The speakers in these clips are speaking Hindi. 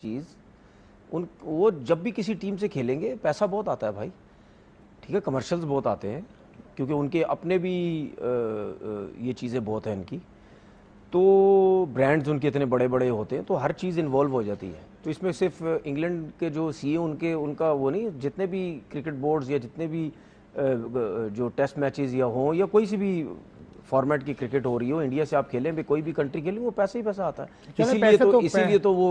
चीज़ उन वो जब भी किसी टीम से खेलेंगे पैसा बहुत आता है भाई, ठीक है, कमर्शियल्स बहुत आते हैं क्योंकि उनके अपने भी ये चीज़ें बहुत हैं इनकी, तो ब्रांड्स उनके इतने बड़े बड़े होते हैं तो हर चीज़ इन्वॉल्व हो जाती है। तो इसमें सिर्फ इंग्लैंड के जो सीए उनके उनका वो नहीं, जितने भी क्रिकेट बोर्ड्स या जितने भी जो टेस्ट मैचेस या हों या कोई सी भी फॉर्मेट की क्रिकेट हो रही हो, इंडिया से आप खेलें भी, कोई भी कंट्री खेलें, वो पैसा ही पैसा आता है। इसीलिए तो वो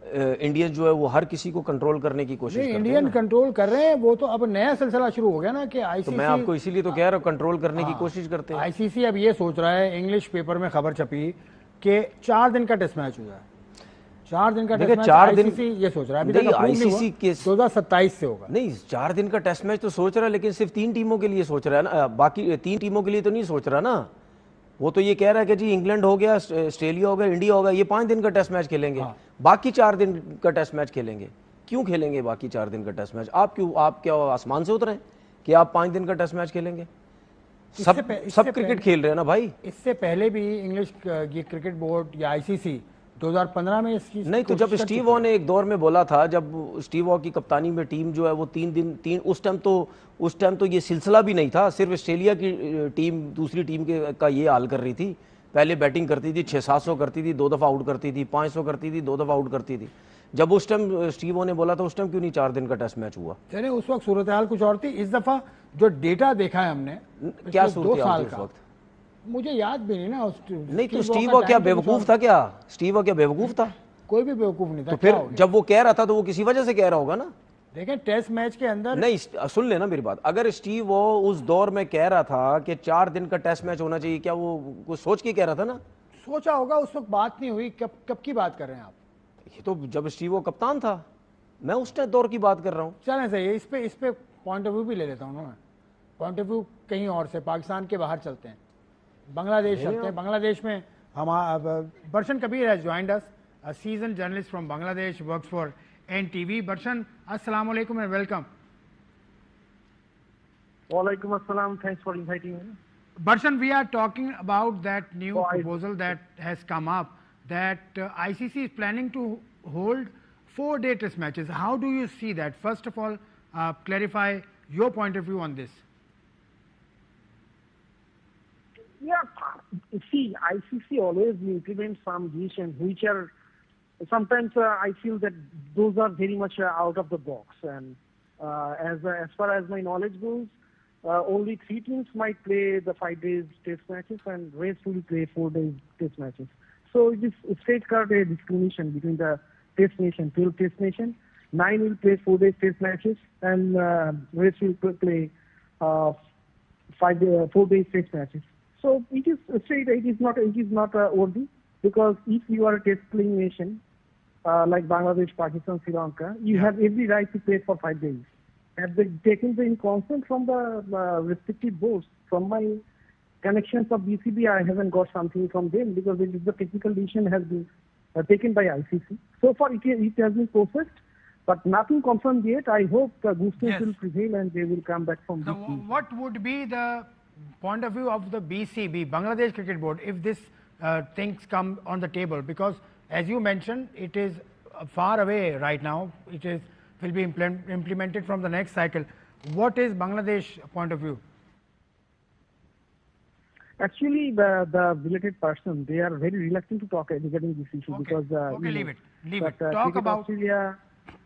इंडियन जो है वो हर किसी को कंट्रोल करने की कोशिश करते हैं। इंडियन कंट्रोल कर रहे हैं, वो तो अब नया सिलसिला शुरू हो गया ना कि आईसीसी। तो मैं आपको इसीलिए तो कह रहा हूँ कंट्रोल करने की कोशिश करते हैं। आईसीसी अब ये सोच रहा है, इंग्लिश पेपर में खबर छपी कि 4 दिन का टेस्ट मैच हुआ है, 4 दिन का टेस्ट मैच। 4 दिन ये सोच रहा है, अभी तक आईसीसी के 2027 से होगा। नहीं, 4 दिन का टेस्ट मैच तो सोच रहा है, लेकिन सिर्फ 3 टीमों के लिए सोच रहा है ना, बाकी 3 टीमों के लिए तो नहीं सोच रहा ना। वो तो ये कह रहा है कि जी इंग्लैंड हो गया, ऑस्ट्रेलिया हो गया, इंडिया हो गया, ये 5 दिन का टेस्ट मैच खेलेंगे। बाकी 4 दिन का टेस्ट मैच खेलेंगे। क्यों खेलेंगे बाकी 4 दिन का टेस्ट मैच? आप क्या आसमान से उतरे कि आप 5 दिन का टेस्ट मैच खेलेंगे? सब क्रिकेट खेल रहे हैं ना भाई। इससे पहले भी इंग्लिश ये क्रिकेट बोर्ड या आईसीसी 2015 में इस चीज नहीं, तो जब स्टीव वॉ ने एक दौर में बोला था, जब स्टीव वॉ की कप्तानी में टीम जो है वो 3 दिन उस टाइम तो ये सिलसिला भी नहीं था, सिर्फ ऑस्ट्रेलिया की टीम दूसरी टीम का ये हाल कर रही थी। पहले बैटिंग करती थी, 600-700 करती थी, 2 दफ़ा आउट करती थी, 500 करती थी, 2 दफ़ा आउट करती थी। जब उस टाइम स्टीव वॉ ने बोला था, उस टाइम क्यों नहीं 4 दिन का टेस्ट मैच हुआ? चले, उस वक्त सूरत हाल कुछ और थी। इस दफा जो डेटा देखा है हमने, क्या सूरत हाल उस वक्त मुझे याद भी नहीं ना। नहीं तो स्टीव वॉ क्या बेवकूफ था? क्या स्टीव वॉ क्या बेवकूफ था? कोई भी बेवकूफ नहीं था। तो फिर जब वो कह रहा था तो वो किसी वजह से कह रहा होगा ना। देखें, टेस्ट मैच के अंदर नहीं, सुन लेना मेरी बात, अगर स्टीव वो उस दौर में कह रहा था कि 4 दिन का टेस्ट मैच होना चाहिए, क्या वो कुछ सोच के कह रहा था ना? सोचा होगा, उस वक्त बात नहीं हुई। कब की बात कर रहे हैं आप? ये तो जब स्टीव वो कप्तान था, मैं उस दौर की बात कर रहा हूँ। चलें, सही है। इस पे पॉइंट ऑफ व्यू भी ले लेता हूँ मैं। पॉइंट ऑफ व्यू कहीं और से, पाकिस्तान के बाहर चलते हैं, बांग्लादेश चलते हैं। बांग्लादेश में हम Barshan Kabir has joined us, a seasoned journalist from Bangladesh, works for NTV. Barshan, assalamu alaikum and welcome. Walaikum assalam, thanks for inviting me. Barshan, we are talking about that new proposal that has come up, that ICC is planning to hold 4-day test matches. How do you see that? First of all, clarify your point of view on this. Yeah, see, ICC always implements some decisions which are sometimes I feel that those are very much out of the box, and as far as my knowledge goes, only 3 teams might play the 5 days test matches and rest will play 4 days test matches. So it is straight cut a discrimination between the test nation, 12 test nation. 9 will play 4 days test matches and rest will play 4 days test matches. So it is straight. It is not worthy, because if you are a test playing nation like Bangladesh, Pakistan, Sri Lanka, you have every right to play for 5 days. Have they taken the consent from the respective boards? From my connections of BCB, I haven't got something from them, because it is the technical decision has been taken by ICC. So far, it has been processed, but nothing confirmed yet. I hope the goodness will prevail and they will come back from this. What would be the point of view of the BCB, Bangladesh Cricket Board, if this things come on the table? Because as you mentioned, it is far away right now. It will be implemented from the next cycle. What is Bangladesh point of view? Actually, the related person, they are very reluctant to talk regarding this issue, because leave it. Talk about Australia.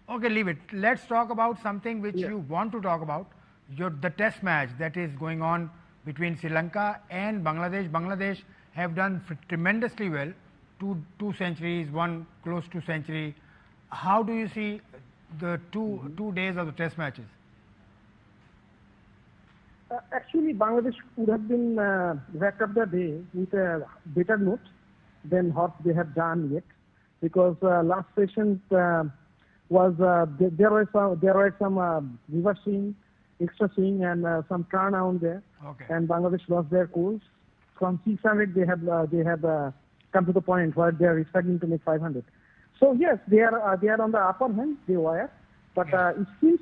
Okay, leave it. Let's talk about something which you want to talk about. The test match that is going on between Sri Lanka and Bangladesh. Bangladesh have done tremendously well. Two centuries, one close to century. How do you see the two days of the test matches? Actually, Bangladesh would have been wrapped up the day with a better note than what they have done yet, because last session was there were some reverse swing, extra swing, and some turn around there, and Bangladesh lost their course. From 600, they have come to the point where they are expecting to make 500. So yes, they are on the upper hand. They were, but it seems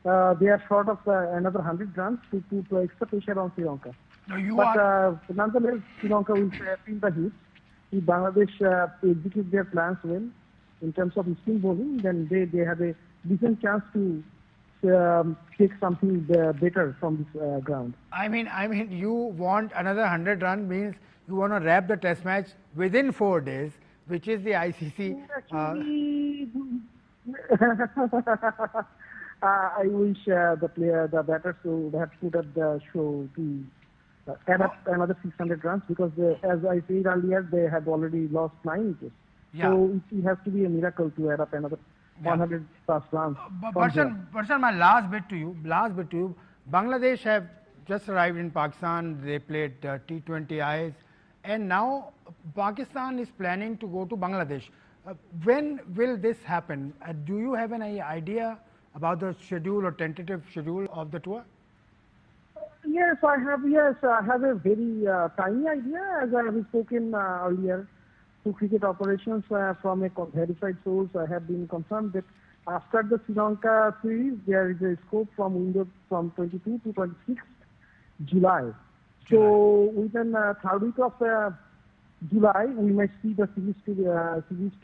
they are short of another 100 runs to put extra pressure on Sri Lanka. Nonetheless, Sri Lanka will feel the heat if Bangladesh execute their plans well. in terms of spin bowling, then they have a decent chance to take something better from this ground. I mean, you want another 100 run means you want to wrap the test match within 4 days, which is the ICC. Actually, I wish the batters would have put up the show to add up another 600 runs, because as I said earlier, they have already lost 9 wickets. Yeah. So it has to be a miracle to add up another 100 plus runs. Person, my last bit to you. Bangladesh have just arrived in Pakistan. They played T20Is, and now Pakistan is planning to go to Bangladesh. When will this happen? Do you have any idea about the schedule or tentative schedule of the tour? Yes, I have a very tiny idea, as I have spoken earlier to cricket operations from a verified source. I have been confirmed that after the Sri Lanka series, there is a scope from window from 22 to 26 July. So within third week of July, we might see the series to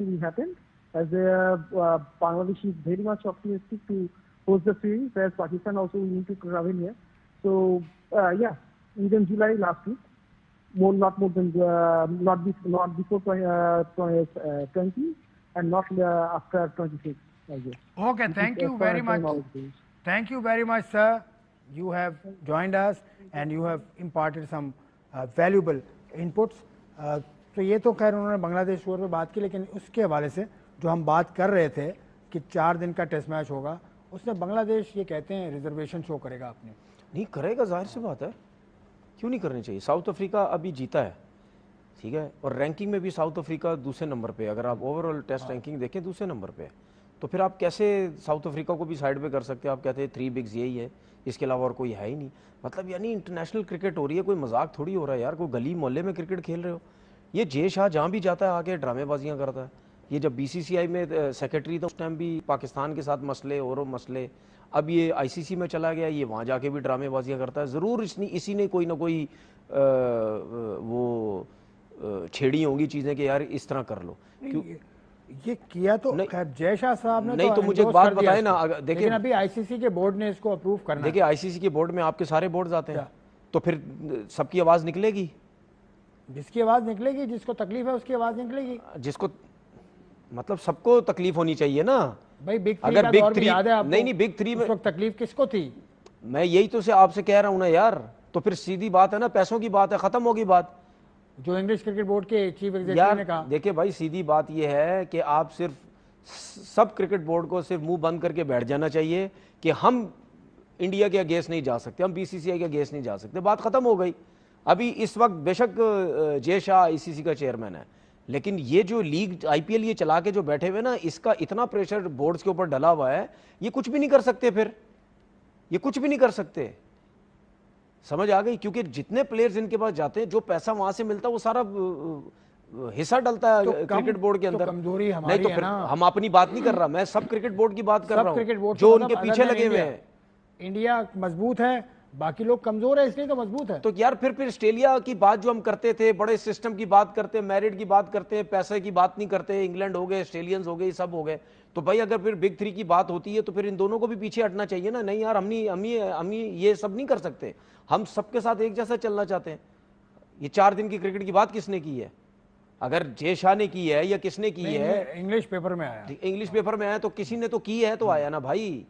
be happen, as Bangladesh is very much optimistic to host the series, as Pakistan also will need to travel here. So within July last week, not before 20 and not after 26. I guess. Okay, thank you very much. Thank you very much, sir. You have joined us and you have imparted some valuable inputs. तो ये तो खैर उन्होंने बांग्लादेश टूर पे बात की, लेकिन उसके हवाले से जो हम बात कर रहे थे कि 4 दिन का टेस्ट मैच होगा, उसने बांग्लादेश ये कहते हैं रिजर्वेशन शो करेगा अपने। नहीं करेगा, जाहिर सी बात है, क्यों नहीं करनी चाहिए। साउथ अफ्रीका अभी जीता है, ठीक है, और रैंकिंग में भी साउथ अफ्रीका दूसरे नंबर पे, अगर आप ओवरऑल टेस्ट रैंकिंग देखें दूसरे नंबर पे, तो फिर आप कैसे साउथ अफ्रीका को भी साइड पे कर सकते हैं। आप कहते हैं 3 बिग्स यही है, इसके अलावा और कोई है ही नहीं। मतलब यानी इंटरनेशनल क्रिकेट हो रही है, कोई मजाक थोड़ी हो रहा है यार, कोई गली मोहल्ले में क्रिकेट खेल रहे हो। ये जय शाह जहाँ भी जाता है आके ड्रामेबाजियाँ करता है। ये जब BCCI में सेक्रेटरी था उस टाइम भी पाकिस्तान के साथ मसले और मसले, अब ये ICC में चला गया, ये वहाँ जाके भी ड्रामेबाजियाँ करता है। ज़रूर इसी ने कोई ना कोई वो छेड़ी होंगी चीज़ें कि यार इस तरह कर लो। क्यों ये किया तो खैर जय शाह साहब ने नहीं, तो मुझे एक बात बताए ना, देखिए लेकिन अभी ICC के बोर्ड ने इसको अप्रूव करना है। देखिए ICC के बोर्ड में आपके सारे बोर्ड आते हैं, तो फिर सबकी आवाज़ निकलेगी। जिसकी आवाज़ निकलेगी, जिसको तकलीफ है उसकी आवाज़ निकलेगी। जिसको मतलब सबको तकलीफ होनी चाहिए ना भाई। बिग 3 अगर का बिग दौर 3 भी याद है आपको? नहीं बिग 3 में उस वक्त तकलीफ किसको थी? मैं यही तो से आपसे कह रहा हूं ना यार। तो फिर सीधी बात है ना, पैसों की बात है, खत्म होगी बात। जो इंग्लिश क्रिकेट बोर्ड के चीफ एग्जीक्यूटिव ने कहा, देखिए भाई सीधी बात यह है कि आप सिर्फ सब क्रिकेट बोर्ड को सिर्फ मुंह बंद करके बैठ जाना चाहिए कि हम इंडिया के अगेंस्ट नहीं जा सकते, हम BCCI के अगेंस्ट नहीं जा सकते, बात खत्म हो गई। अभी इस वक्त बेशक जय शाह ICC का चेयरमैन है, लेकिन ये जो लीग IPL ये चला के जो बैठे हुए ना, इसका इतना प्रेशर बोर्ड्स के ऊपर डला हुआ है, ये कुछ भी नहीं कर सकते। फिर ये कुछ भी नहीं कर सकते, समझ आ गई? क्योंकि जितने प्लेयर्स इनके पास जाते हैं, जो पैसा वहां से मिलता है वो सारा हिस्सा डलता है क्रिकेट बोर्ड के अंदर। कमजोरी नहीं हमारी तो है फिर ना। हम अपनी बात नहीं कर रहा, मैं सब क्रिकेट बोर्ड की बात कर रहा हूँ, जो उनके पीछे लगे हुए हैं। इंडिया मजबूत है, बाकी लोग कमजोर है, इसलिए तो मजबूत है। तो यार फिर ऑस्ट्रेलिया की बात जो हम करते थे, बड़े सिस्टम की बात करते हैं, मेरिट की बात करते हैं, पैसे की बात नहीं करते। इंग्लैंड हो गए, ऑस्ट्रेलियंस हो गए, सब हो गए। तो भाई अगर फिर बिग 3 की बात होती है तो फिर इन दोनों को भी पीछे हटना चाहिए ना। नहीं यार, हम ये सब नहीं कर सकते, हम सबके साथ एक जैसा चलना चाहते हैं। ये 4 दिन की क्रिकेट की बात किसने की है? अगर जय शाह ने की है या किसने की है? इंग्लिश पेपर में आया, इंग्लिश पेपर में आया, तो किसी ने तो की है तो आया ना भाई।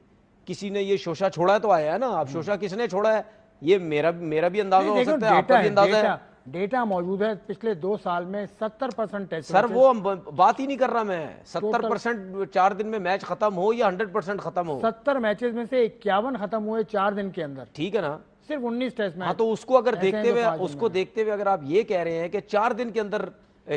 किसी ने ये शोषा छोड़ा है तो आया है ना। अब शोषा किसने छोड़ा है, ये मेरा भी अंदाजा हो सकता है, आपका भी अंदाजा है। डेटा मौजूद है। पिछले 2 साल में 70% टेस्ट। सर वो बात ही नहीं कर रहा मैं। 70% 4 दिन में मैच खत्म हो या 100% खत्म हो। 70 मैचेस में से 51 खत्म हुए 4 दिन के अंदर, ठीक है ना। सिर्फ 19 टेस्ट मैच। हाँ, तो उसको अगर देखते हुए अगर आप ये कह रहे हैं कि 4 दिन के अंदर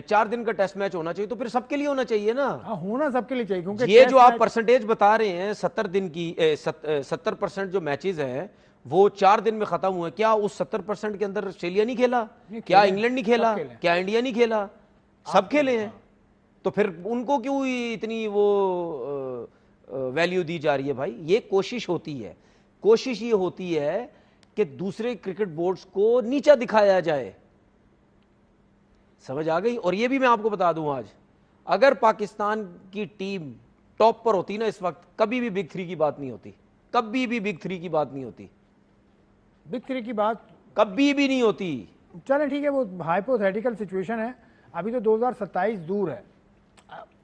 4 दिन का टेस्ट मैच होना चाहिए, तो फिर सबके लिए होना चाहिए ना। हाँ, होना सबके लिए चाहिए, क्योंकि ये जो आप परसेंटेज बता रहे हैं 70 दिन की 70% जो मैचेस हैं वो 4 दिन में खत्म हुए। क्या उस 70% के अंदर ऑस्ट्रेलिया नहीं खेला? क्या इंग्लैंड नहीं खेला? क्या इंडिया नहीं खेला? सब खेले हैं। तो फिर उनको क्यों इतनी वो वैल्यू दी जा रही है भाई? ये कोशिश होती है, कोशिश ये होती है कि दूसरे क्रिकेट बोर्ड्स को नीचा दिखाया जाए। समझ आ गई? और ये भी मैं आपको बता दूं, अगर पाकिस्तान की टीम टॉप पर होती ना इस वक्त, कभी भी बिग 3 की बात नहीं होती, कभी भी बिग 3 की बात नहीं होती, बिग 3 की बात कभी भी नहीं होती। चलें ठीक है, वो हाइपोथेटिकल सिचुएशन है, अभी तो 2027 दूर है,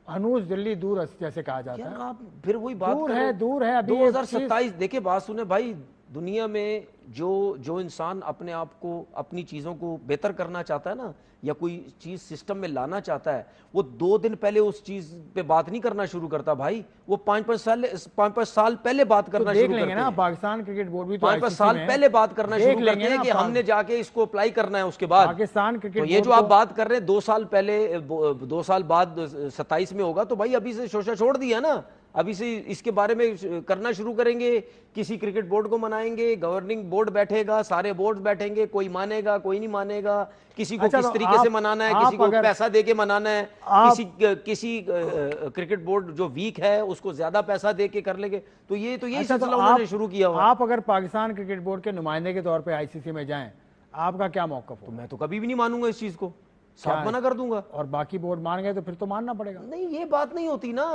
हनूज दिल्ली दूर जैसे कहा जाता यार है। आप फिर वही बात दूर करो। है, दूर है, अभी 2027 देखिए, बात सुने भाई, दुनिया में जो इंसान अपने आप को, अपनी चीज़ों को बेहतर करना चाहता है ना, या कोई चीज़ सिस्टम में लाना चाहता है, वो 2 दिन पहले उस चीज़ पे बात नहीं करना शुरू करता भाई, वो 5-5 साल पहले बात करना देख शुरू लेंगे करते ना, हैं। पाकिस्तान क्रिकेट बोर्ड भी तो 5-5 ICC साल में है। पहले बात करना देख शुरू करते लेंगे हैं ना, कि हमने जाके इसको अप्लाई करना है। उसके बाद पाकिस्तान क्रिकेट तो ये बोर्ड जो आप को- बात कर रहे हैं 2 साल पहले, 2 साल बाद 27 में होगा, तो भाई अभी से शोशा छोड़ दिया ना, अभी से इसके बारे में करना शुरू करेंगे, किसी क्रिकेट बोर्ड को मनाएंगे, गवर्निंग बोर्ड बैठेगा, सारे बोर्ड बैठेंगे, कोई मानेगा कोई नहीं मानेगा, किसी को अच्छा, किस तो तरीके से आप- मनाना है, आप किसी को अगर- पैसा देके मनाना है, आप- किसी क्रिकेट बोर्ड जो वीक है उसको ज्यादा पैसा देके कर लेंगे, तो यही अच्छा, तो सिलसिला उन्होंने शुरू किया हुआ। आप अगर पाकिस्तान क्रिकेट बोर्ड के नुमाइंदे के तौर पे ICC में जाएं, आपका क्या मौकफ तो होगा? मैं तो कभी भी नहीं मानूंगा इस चीज को, क्या साफ है? मना कर दूंगा। और बाकी बोर्ड मान गए तो फिर तो मानना पड़ेगा। नहीं, ये बात नहीं होती ना,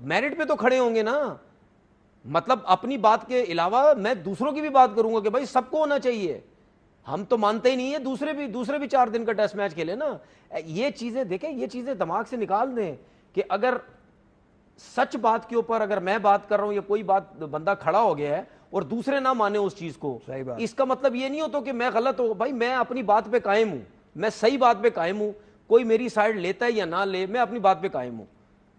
मेरिट पे तो खड़े होंगे ना, मतलब अपनी बात के अलावा मैं दूसरों की भी बात करूंगा कि भाई सबको होना चाहिए। हम तो मानते ही नहीं है, दूसरे भी 4 दिन का टेस्ट मैच खेले ना। ये चीजें देखें, ये चीजें दिमाग से निकाल दें कि अगर सच बात के ऊपर अगर मैं बात कर रहा हूं या कोई बात बंदा खड़ा हो गया है और दूसरे ना माने उस चीज को, सही बात। इसका मतलब ये नहीं होता कि मैं गलत हूं। भाई मैं अपनी बात पे कायम हूं, मैं सही बात पे कायम हूं, कोई मेरी साइड लेता है या ना ले, मैं अपनी बात पे कायम हूं।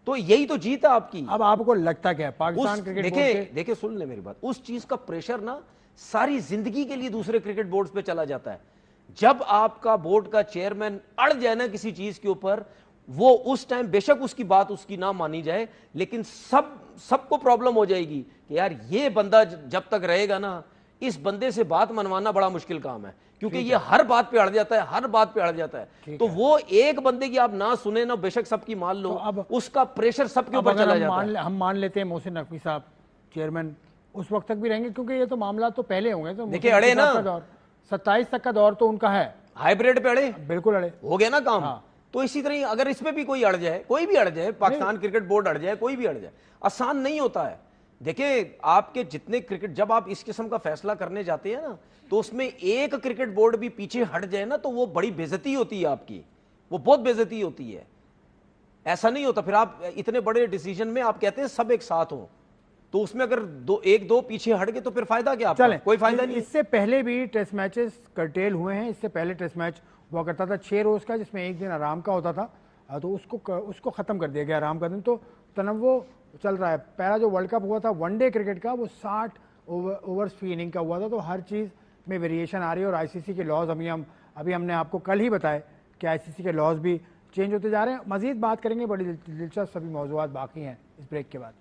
तो यही तो जीत है आपकी। अब आपको लगता क्या है पाकिस्तान क्रिकेट बोर्ड के? देखिए सुन ले मेरी बात, उस चीज का प्रेशर ना सारी जिंदगी के लिए दूसरे क्रिकेट बोर्ड्स पे चला जाता है। जब आपका बोर्ड का चेयरमैन अड़ जाए ना किसी चीज के ऊपर, वो उस टाइम बेशक उसकी बात उसकी ना मानी जाए, लेकिन सबको प्रॉब्लम हो जाएगी कि यार ये बंदा जब तक रहेगा ना, इस बंदे से बात मनवाना बड़ा मुश्किल काम है, क्योंकि ये हर बात पे अड़ जाता है, हर बात पे अड़ जाता है। तो वो एक बंदे की आप ना सुने ना, बेशक सबकी मान लो, तो अब उसका प्रेशर सबके अब ऊपर अगर चला हम जाता है। हम मान लेते हैं मोहसिन नकवी साहब चेयरमैन उस वक्त तक भी रहेंगे, क्योंकि ये तो मामला तो पहले होंगे। तो देखिए, मोहसिन अड़े नकवी साहब ना। का दौर 27 तक का दौर तो उनका है, हाइब्रिड पे अड़े, बिल्कुल अड़े। हो गया ना काम। हाँ। तो इसी तरह ही अगर इसमें भी कोई अड़ जाए, कोई भी अड़ जाए, पाकिस्तान क्रिकेट बोर्ड अड़ जाए, कोई भी अड़ जाए, आसान नहीं होता है। देखिए आपके जितने क्रिकेट, जब आप इस किस्म का फैसला करने जाते हैं ना, तो उसमें एक क्रिकेट बोर्ड भी पीछे हट जाए ना, तो वो बड़ी बेइज्जती होती है आपकी, वो बहुत बेइज्जती होती है। ऐसा नहीं होता। फिर आप इतने बड़े डिसीजन में आप कहते हैं सब एक साथ हो, तो उसमें अगर एक दो पीछे हट गए तो फिर फायदा क्या आपका? चलें, कोई फायदा नहीं। इससे पहले भी टेस्ट मैचेस कर्टेल हुए हैं। इससे पहले टेस्ट मैच हुआ करता था 6 रोज का, जिसमें एक दिन आराम का होता था, तो उसको खत्म कर दिया गया आराम का दिन। तो तनव्वो चल रहा है। पहला जो वर्ल्ड कप हुआ था वनडे क्रिकेट का, वो 60 ओवर्स फी इनिंग का हुआ था। तो हर चीज़ में वेरिएशन आ रही है। और ICC के लॉज अभी हमने आपको कल ही बताए कि ICC के लॉज भी चेंज होते जा रहे हैं। मजीद बात करेंगे, बड़ी दिलचस्प सभी मौजूद बाकी हैं इस ब्रेक के बाद।